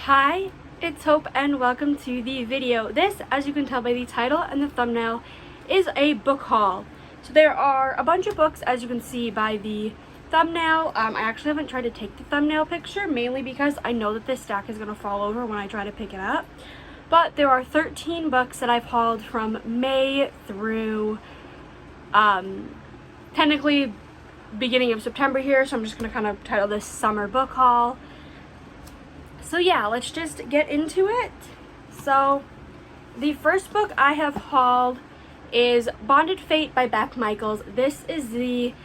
Hi, it's Hope and welcome to the video. This, as you can tell by the title and the thumbnail, is a book haul. So there are a bunch of books, as you can see by the thumbnail. I actually haven't tried to take the thumbnail picture, mainly because I know that this stack is going to fall over when I try to pick it up. But there are 13 books that I've hauled from May through, technically beginning of September here, so I'm just going to kind of title this Summer Book Haul. So yeah, let's just get into it. So the first book I have hauled is Bonded Fate by Beck Michaels. This is the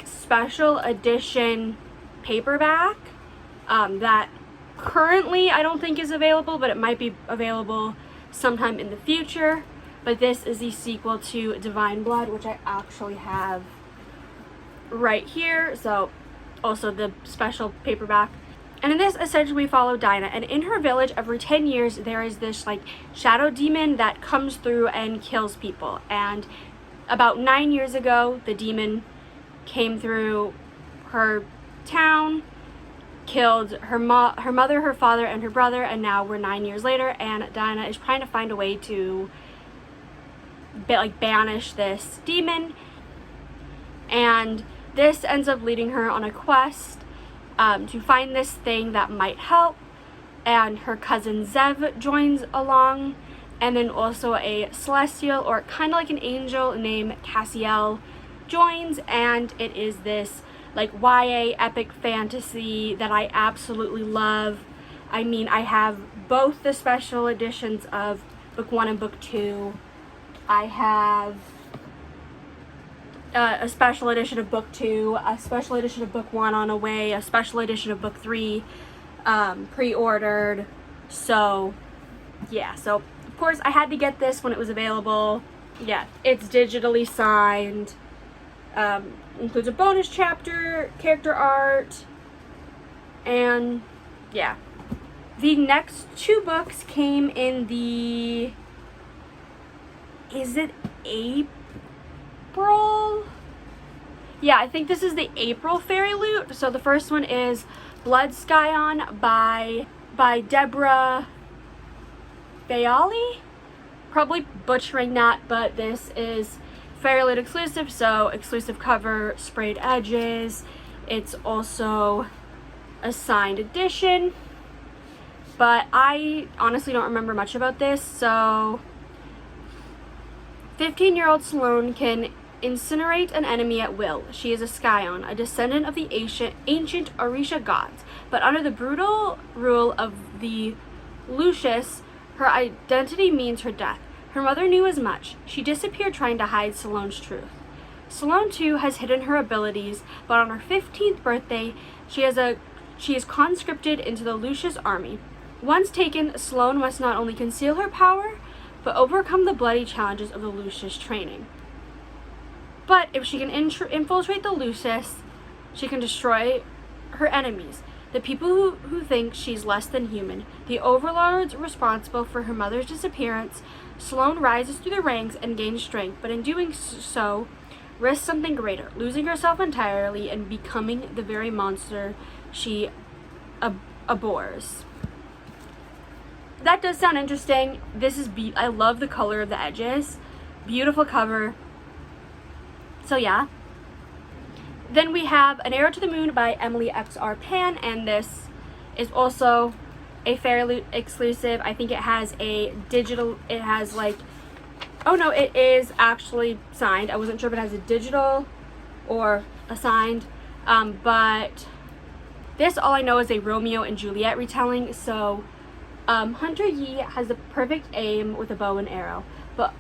special edition paperback that currently I don't think is available, but it might be available sometime in the future. But this is the sequel to Divine Blood, which I actually have right here. So also the special paperback. And in this, essentially, we follow Dinah, and in her village, every 10 years, there is this, shadow demon that comes through and kills people. And about 9 years ago, the demon came through her town, killed her mother, her father, and her brother, and now we're 9 years later, and Dinah is trying to find a way to, banish this demon. And this ends up leading her on a quest to find this thing that might help, and her cousin Zev joins along, and then also a celestial, or kind of like an angel, named Cassiel joins, and it is this YA epic fantasy that I absolutely love. I mean, I have both the special editions of book 1 and book 2. I have a special edition of book 2, a special edition of book 1 on the way, a special edition of book 3 pre-ordered. So yeah, so of course I had to get this when it was available. Yeah, it's digitally signed, includes a bonus chapter, character art, and yeah. The next 2 books came in the, is it April? Yeah, I think this is the April Fairy Loot. So the first one is Blood Scion by Deborah Bayali. Probably butchering that, but this is Fairy Loot exclusive, so exclusive cover, sprayed edges. It's also a signed edition, but I honestly don't remember much about this. So 15-year-old Sloane can incinerate an enemy at will. She is a Scion, a descendant of the ancient Orisha gods, but under the brutal rule of the Lucius, her identity means her death. Her mother knew as much. She disappeared trying to hide Sloane's truth. Sloane, too, has hidden her abilities, but on her 15th birthday, she is conscripted into the Lucius army. Once taken, Sloane must not only conceal her power, but overcome the bloody challenges of the Lucius training. But if she can infiltrate the Lucius, she can destroy her enemies, the people who think she's less than human. The overlords responsible for her mother's disappearance. Sloane rises through the ranks and gains strength, but in doing so, risks something greater, losing herself entirely and becoming the very monster she abhors. That does sound interesting. This is I love the color of the edges. Beautiful cover. So yeah. Then we have An Arrow to the Moon by Emily X.R. Pan, and this is also a Fairy Loot exclusive. I think it has a digital, it has oh no, it is actually signed. I wasn't sure if it has a digital or a signed, but this, all I know, is a Romeo and Juliet retelling. So Hunter Yi has the perfect aim with a bow and arrow, but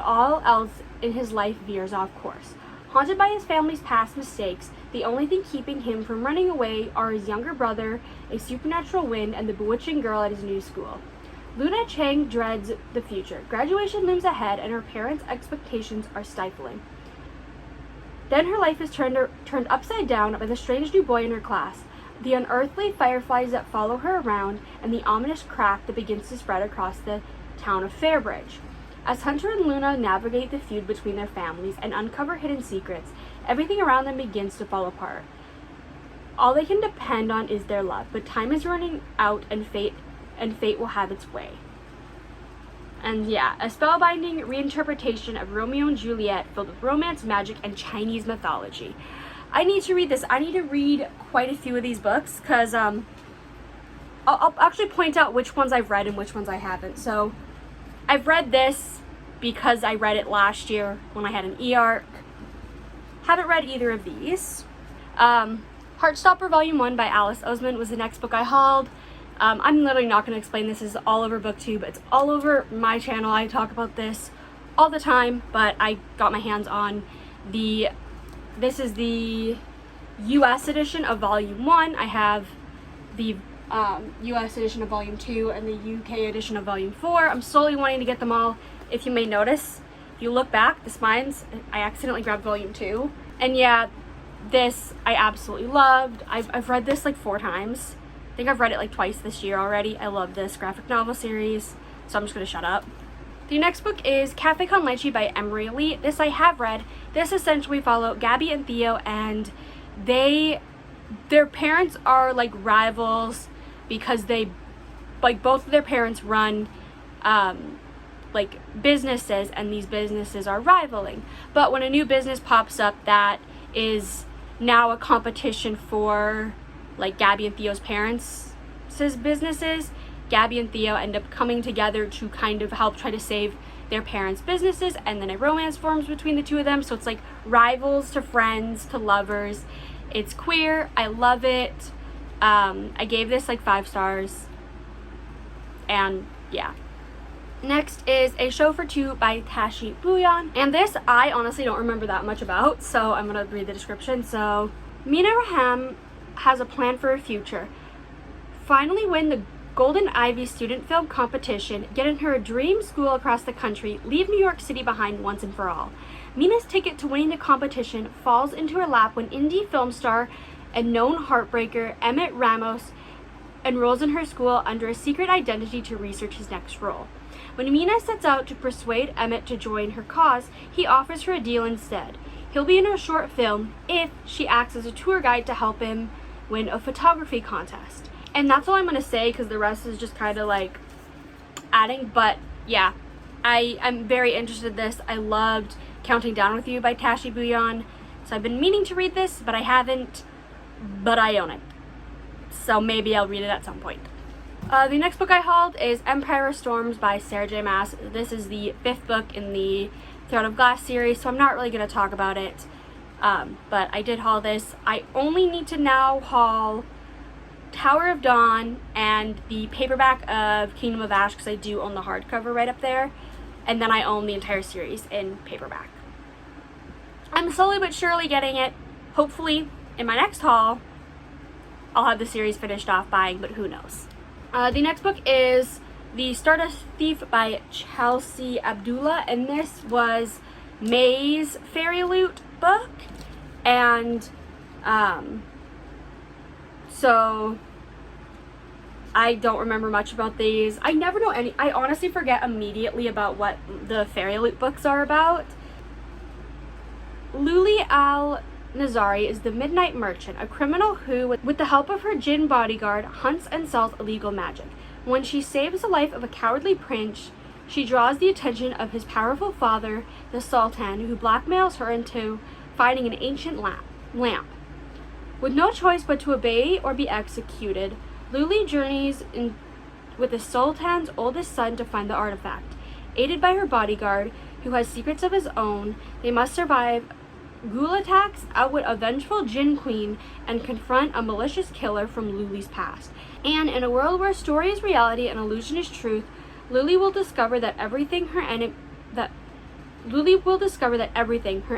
all else in his life veers off course. Haunted by his family's past mistakes, the only thing keeping him from running away are his younger brother, a supernatural wind, and the bewitching girl at his new school. Luna Chang dreads the future. Graduation looms ahead, and her parents' expectations are stifling. Then her life is turned upside down by the strange new boy in her class, the unearthly fireflies that follow her around, and the ominous crack that begins to spread across the town of Fairbridge. As Hunter and Luna navigate the feud between their families and uncover hidden secrets, everything around them begins to fall apart. All they can depend on is their love, but time is running out and fate will have its way. And yeah, a spellbinding reinterpretation of Romeo and Juliet filled with romance, magic, and Chinese mythology. I need to read this. I need to read quite a few of these books because I'll actually point out which ones I've read and which ones I haven't. So I've read this because I read it last year when I had an e-arc. Haven't read either of these. Heartstopper Volume 1 by Alice Oseman was the next book I hauled. I'm literally not going to explain this. This is all over BookTube. It's all over my channel. I talk about this all the time, but I got my hands on this is the US edition of Volume 1. I have the US edition of Volume 2 and the UK edition of Volume 4. I'm slowly wanting to get them all. If you may notice, if you look back, the spines, I accidentally grabbed Volume 2. And yeah, this I absolutely loved. I've read this like 4 times. I think I've read it like twice this year already. I love this graphic novel series, so I'm just gonna shut up. The next book is Cafe con Leche by Emery Lee. This I have read. This essentially follow Gabby and Theo, and their parents are like rivals because they, like, both of their parents run like businesses, and these businesses are rivaling. But when a new business pops up that is now a competition for like Gabby and Theo's parents' businesses, Gabby and Theo end up coming together to kind of help try to save their parents' businesses, and then a romance forms between the two of them. So it's like rivals to friends to lovers. It's queer. I love it. I gave this like 5 stars. And yeah. Next is A Show for Two by Tashi Bouillon. And this I honestly don't remember that much about, so I'm gonna read the description. So Mina Raham has a plan for her future. Finally win the Golden Ivy student film competition, get in her dream school across the country, leave New York City behind once and for all. Mina's ticket to winning the competition falls into her lap when indie film star and known heartbreaker Emmett Ramos enrolls in her school under a secret identity to research his next role. When Mina sets out to persuade Emmett to join her cause, he offers her a deal instead. He'll be in a short film if she acts as a tour guide to help him win a photography contest. And that's all I'm going to say because the rest is just kind of like adding. But yeah, I'm very interested in this. I loved Counting Down With You by Tashi Bouillon. So I've been meaning to read this, but I haven't. But I own it. So maybe I'll read it at some point. The next book I hauled is Empire of Storms by Sarah J. Maas. This is the 5th book in the Throne of Glass series, so I'm not really going to talk about it. But I did haul this. I only need to now haul Tower of Dawn and the paperback of Kingdom of Ash because I do own the hardcover right up there. And then I own the entire series in paperback. I'm slowly but surely getting it. Hopefully, in my next haul, I'll have the series finished off buying, but who knows. The next book is The Stardust Thief by Chelsea Abdullah, and this was May's Fairy Loot book. And so I don't remember much about these. I never know any. I honestly forget immediately about what the Fairy Loot books are about. Luli Al-Nazari is the Midnight Merchant, a criminal who, with the help of her jinn bodyguard, hunts and sells illegal magic. When she saves the life of a cowardly prince, she draws the attention of his powerful father, the Sultan, who blackmails her into finding an ancient lamp. With no choice but to obey or be executed, Luli journeys with the Sultan's oldest son to find the artifact. Aided by her bodyguard, who has secrets of his own, they must survive ghoul attacks, outwit a vengeful Jinn Queen, and confront a malicious killer from Luli's past. And in a world where story is reality and illusion is truth, Luli will discover that everything, her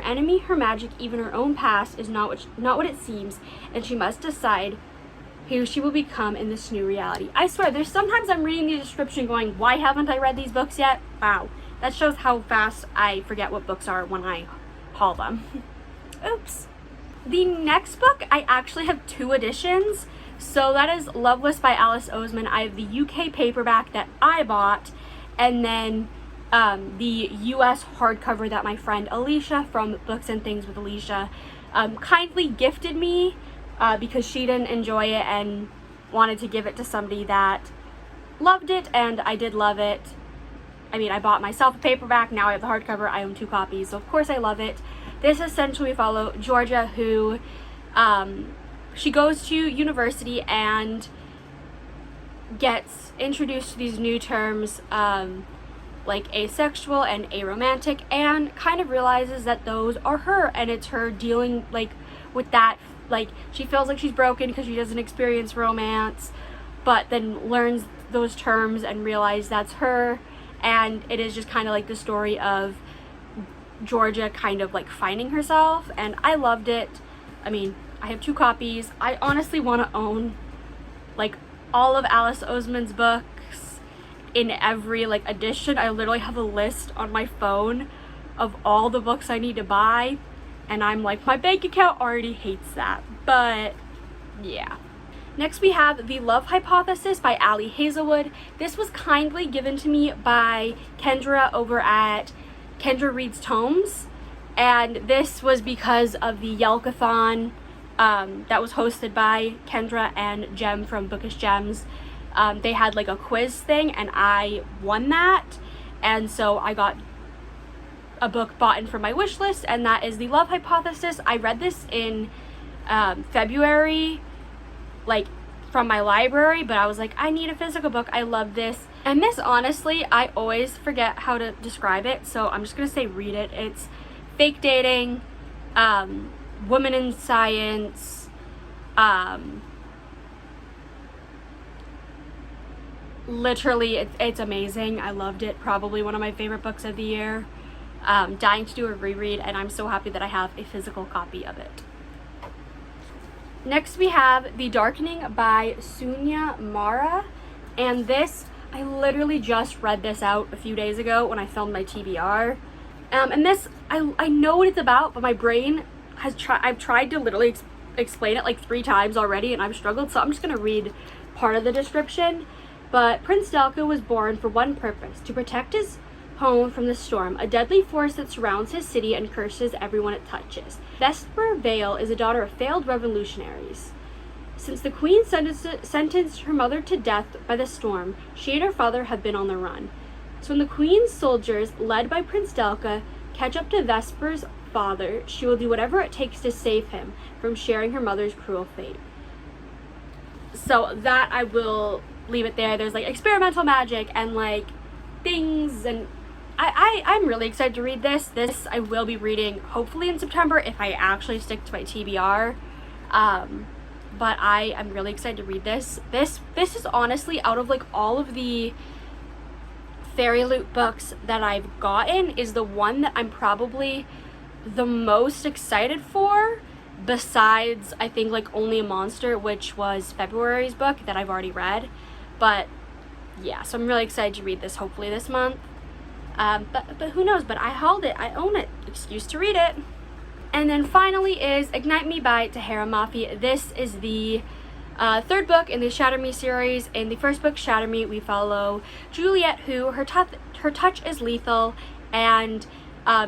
enemy, her magic, even her own past, is not what it seems, and she must decide who she will become in this new reality. I swear, there's sometimes I'm reading the description going, why haven't I read these books yet? Wow. That shows how fast I forget what books are when I haul them. Oops. The next book, I actually have 2 editions. So that is Loveless by Alice Oseman. I have the UK paperback that I bought, and then the US hardcover that my friend Alicia from Books and Things with Alicia kindly gifted me. because she didn't enjoy it and wanted to give it to somebody that loved it, and I did love it. I mean, I bought myself a paperback, now I have the hardcover, I own 2 copies, so of course I love it. This essentially follow Georgia, who, she goes to university and gets introduced to these new terms, like asexual and aromantic, and kind of realizes that those are her, and it's her dealing, like, with that. Like, she feels like she's broken because she doesn't experience romance, but then learns those terms and realize that's her. And it is just kind of like the story of Georgia kind of like finding herself, and I loved it. I mean, I have 2 copies. I honestly want to own like all of Alice Oseman's books in every like edition. I literally have a list on my phone of all the books I need to buy, and I'm like, my bank account already hates that, but yeah. Next we have The Love Hypothesis by Ali Hazelwood. This was kindly given to me by Kendra over at Kendra Reads Tomes, and this was because of the Yelkathon that was hosted by Kendra and Jem from Bookish Gems. They had like a quiz thing, and I won that, and so I got a book bought in for my wish list, and that is The Love Hypothesis. I read this in February, like from my library, but I was like, I need a physical book. I love this. And this, honestly, I always forget how to describe it, so I'm just gonna say read it. It's fake dating, women in science, literally it's amazing. I loved it. Probably one of my favorite books of the year. Dying to do a reread, and I'm so happy that I have a physical copy of it. Next we have The Darkening by Sunya Mara, and this, I literally just read this out a few days ago when I filmed my TBR. And this, I know what it's about, but my brain has I've tried to literally explain it like 3 times already, and I've struggled, so I'm just gonna read part of the description. But Prince Delco was born for one purpose: to protect his home from the storm, a deadly force that surrounds his city and curses everyone it touches. Vesper Vale is a daughter of failed revolutionaries. Since the queen sentenced her mother to death by the storm, she and her father have been on the run. So when the queen's soldiers, led by Prince Delca, catch up to Vesper's father, she will do whatever it takes to save him from sharing her mother's cruel fate. So that, I will leave it there. There's like experimental magic and like things, and I'm really excited to read this. This I will be reading hopefully in September if I actually stick to my TBR. But I am really excited to read this. This is honestly, out of like all of the Fairy Loot books that I've gotten, is the one that I'm probably the most excited for, besides I think like Only a Monster, which was February's book that I've already read. But yeah, so I'm really excited to read this hopefully this month. But who knows, but I hauled it, I own it, excuse to read it. And then finally is Ignite Me by Tahara Mafi. This is the 3rd book in the Shatter Me series. In the 1st book, Shatter Me, we follow Juliet, who her touch is lethal, and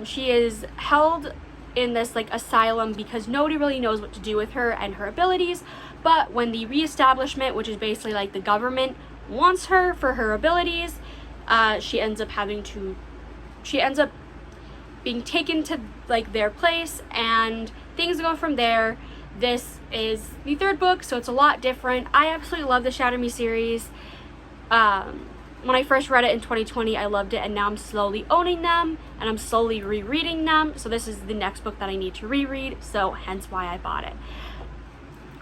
she is held in this like asylum because nobody really knows what to do with her and her abilities. But when the reestablishment, which is basically like the government, wants her for her abilities, she ends up being taken to like their place, and things go from there. This is the 3rd book, so it's a lot different. I absolutely love the Shatter Me series. When I first read it in 2020, I loved it, and now I'm slowly owning them, and I'm slowly rereading them. So this is the next book that I need to reread, so hence why I bought it.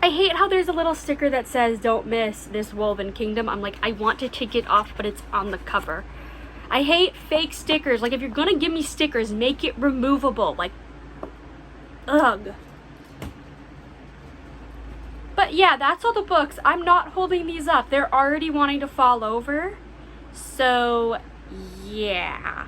I hate how there's a little sticker that says, "Don't miss this Woven Kingdom." I'm like, I want to take it off, but it's on the cover. I hate fake stickers. Like, if you're gonna give me stickers, make it removable. Like, ugh. But yeah, that's all the books. I'm not holding these up. They're already wanting to fall over. So, yeah.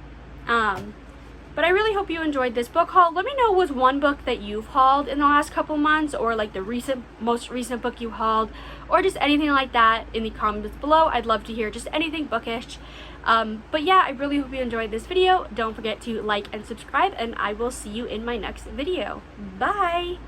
But I really hope you enjoyed this book haul. Let me know what's one book that you've hauled in the last couple months, or like the most recent book you hauled, or just anything like that in the comments below. I'd love to hear just anything bookish. But yeah, I really hope you enjoyed this video. Don't forget to like and subscribe, and I will see you in my next video. Bye!